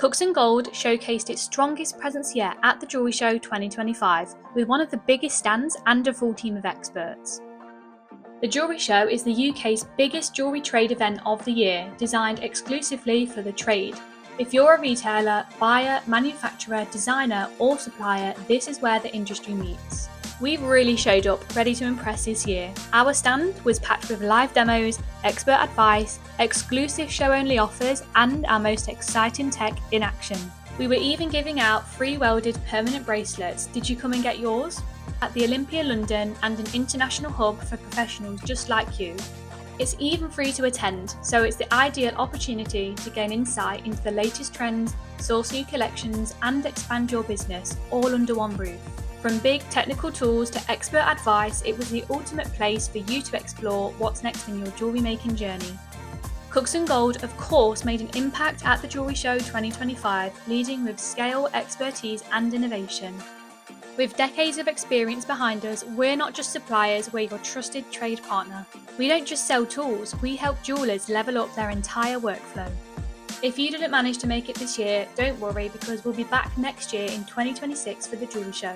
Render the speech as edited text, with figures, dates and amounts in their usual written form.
Cooksongold showcased its strongest presence yet at the Jewellery Show 2025 with one of the biggest stands and a full team of experts. The Jewellery Show is the UK's biggest jewellery trade event of the year, designed exclusively for the trade. If you're a retailer, buyer, manufacturer, designer or supplier, this is where the industry meets. We've really showed up, ready to impress this year. Our stand was packed with live demos, expert advice, exclusive show-only offers and our most exciting tech in action. We were even giving out free welded permanent bracelets. Did you come and get yours? At the Olympia London and an international hub for professionals just like you. It's even free to attend, so it's the ideal opportunity to gain insight into the latest trends, source new collections and expand your business all under one roof. From big technical tools to expert advice, it was the ultimate place for you to explore what's next in your jewellery making journey. Cooksongold, of course, made an impact at the Jewellery Show 2025, leading with scale, expertise and innovation. With decades of experience behind us, we're not just suppliers, we're your trusted trade partner. We don't just sell tools, we help jewellers level up their entire workflow. If you didn't manage to make it this year, don't worry because we'll be back next year in 2026 for the Jewellery Show.